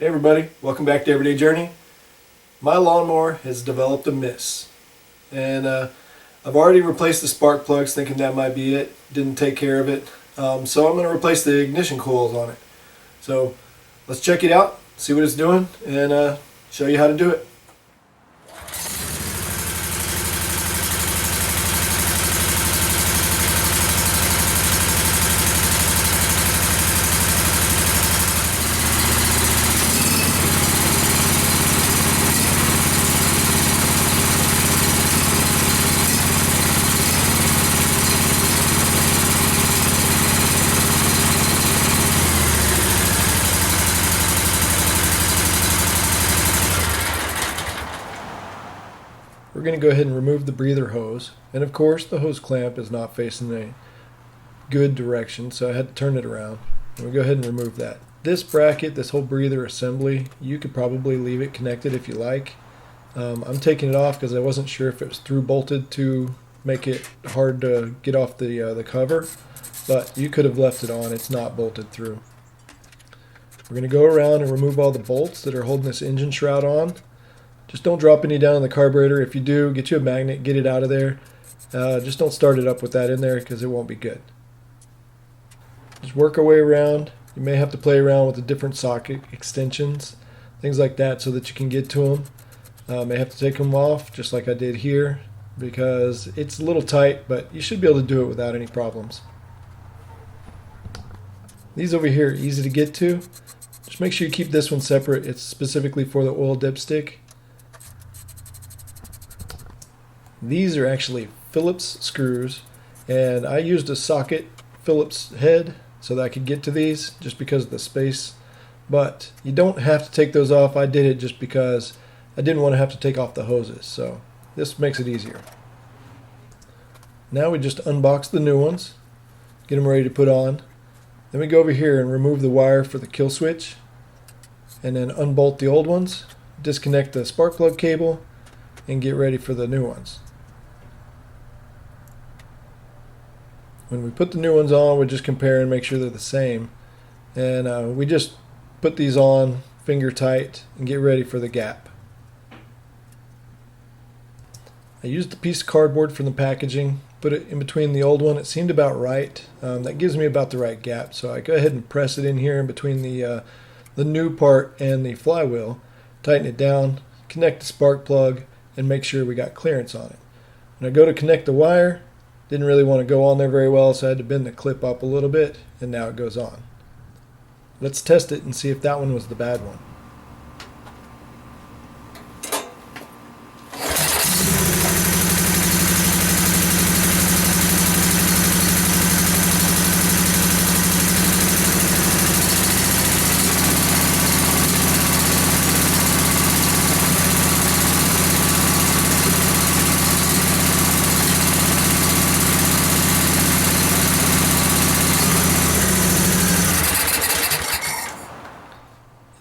Hey everybody, welcome back to Everyday Journey. My lawnmower has developed a miss, and I've already replaced the spark plugs thinking that might be it. Didn't take care of it, so I'm going to replace the ignition coils on it. So let's check it out, see what it's doing, and show you how to do it. We're going to go ahead and remove the breather hose, and of course the hose clamp is not facing the good direction, so I had to turn it around. We'll go ahead and remove that. This bracket, this whole breather assembly, you could probably leave it connected if you like. I'm taking it off because I wasn't sure if it was through bolted to make it hard to get off the cover, but you could have left it on. It's not bolted through. We're going to go around and remove all the bolts that are holding this engine shroud on. Just don't drop any down in the carburetor. If you do, get you a magnet, get it out of there. Just don't start it up with that in there because it won't be good. Just work our way around. You may have to play around with the different socket extensions, things like that, so that you can get to them. May have to take them off, just like I did here, because it's a little tight, but you should be able to do it without any problems. These over here are easy to get to. Just make sure you keep this one separate. It's specifically for the oil dipstick. These are actually Phillips screws, and I used a socket Phillips head so that I could get to these just because of the space. But you don't have to take those off. I did it just because I didn't want to have to take off the hoses, so this makes it easier. Now we just unbox the new ones, get them ready to put on. Then we go over here and remove the wire for the kill switch, and then unbolt the old ones, disconnect the spark plug cable, and get ready for the new ones. When we put the new ones on, we just compare and make sure they're the same. And we just put these on finger tight and get ready for the gap. I used a piece of cardboard from the packaging, put it in between the old one. It seemed about right. That gives me about the right gap. So I go ahead and press it in here in between the new part and the flywheel, tighten it down, connect the spark plug, and make sure we got clearance on it. When I go to connect the wire, didn't really want to go on there very well, so I had to bend the clip up a little bit, and now it goes on. Let's test it and see if that one was the bad one.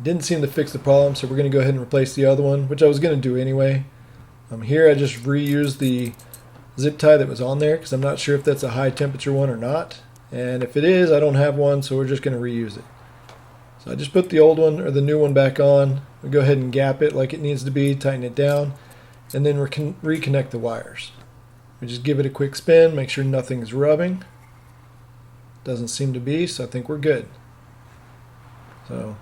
Didn't seem to fix the problem, so we're going to go ahead and replace the other one, which I was going to do anyway. Here I just reused the zip tie that was on there because I'm not sure if that's a high temperature one or not, and if it is, I don't have one, so we're just going to reuse it. So I just put the old one or the new one back on. We go ahead and gap it like it needs to be, tighten it down, and then reconnect the wires. We just give it a quick spin, make sure nothing is rubbing. Doesn't seem to be, so I think we're good. So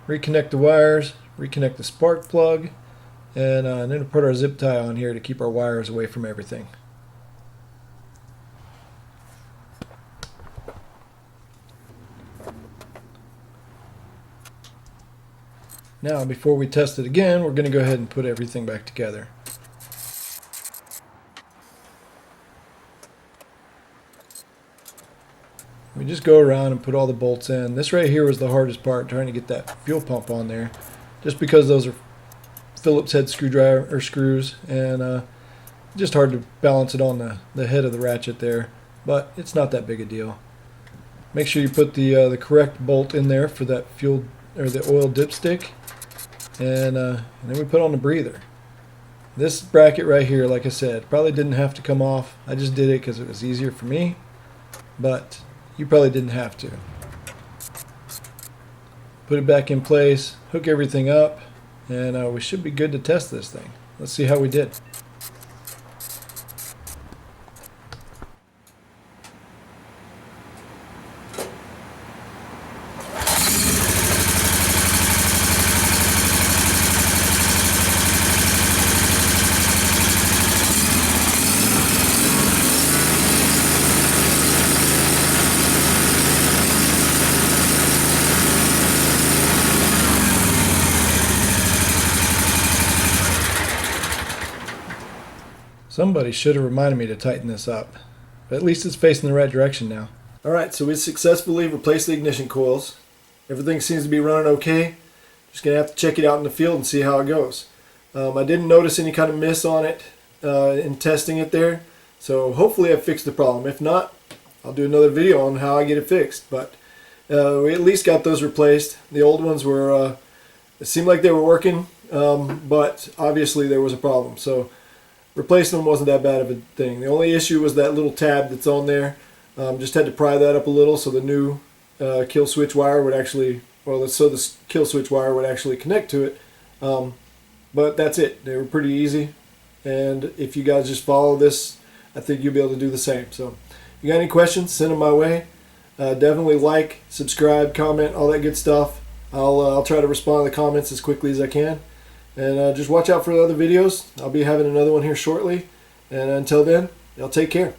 reconnect the wires, reconnect the spark plug, and then we'll put our zip tie on here to keep our wires away from everything. Now, before we test it again, we're going to go ahead and put everything back together. We just go around and put all the bolts in. This right here was the hardest part, trying to get that fuel pump on there, just because those are Phillips head screwdriver or screws, and just hard to balance it on the head of the ratchet there. But it's not that big a deal. Make sure you put the correct bolt in there for that fuel or the oil dipstick, and then we put on the breather. This bracket right here, like I said, probably didn't have to come off. I just did it because it was easier for me, but you probably didn't have to. put it back in place, hook everything up, and we should be good to test this thing. Let's see how we did. Somebody should have reminded me to tighten this up, but at least it's facing the right direction now. Alright, so we successfully replaced the ignition coils. Everything seems to be running okay. Just going to have to check it out in the field and see how it goes. I didn't notice any kind of miss on it in testing it there, so hopefully I fixed the problem. If not, I'll do another video on how I get it fixed, but we at least got those replaced. The old ones were, it seemed like they were working, but obviously there was a problem. So replacing them wasn't that bad of a thing. The only issue was that little tab that's on there. Just had to pry that up a little so the new kill switch wire would actually, well, so the kill switch wire would actually connect to it. But that's it. They were pretty easy. And if you guys just follow this, I think you'll be able to do the same. So if you got any questions, send them my way. Definitely like, subscribe, comment, all that good stuff. I'll try to respond to the comments as quickly as I can. And just watch out for the other videos. I'll be having another one here shortly. And until then, y'all take care.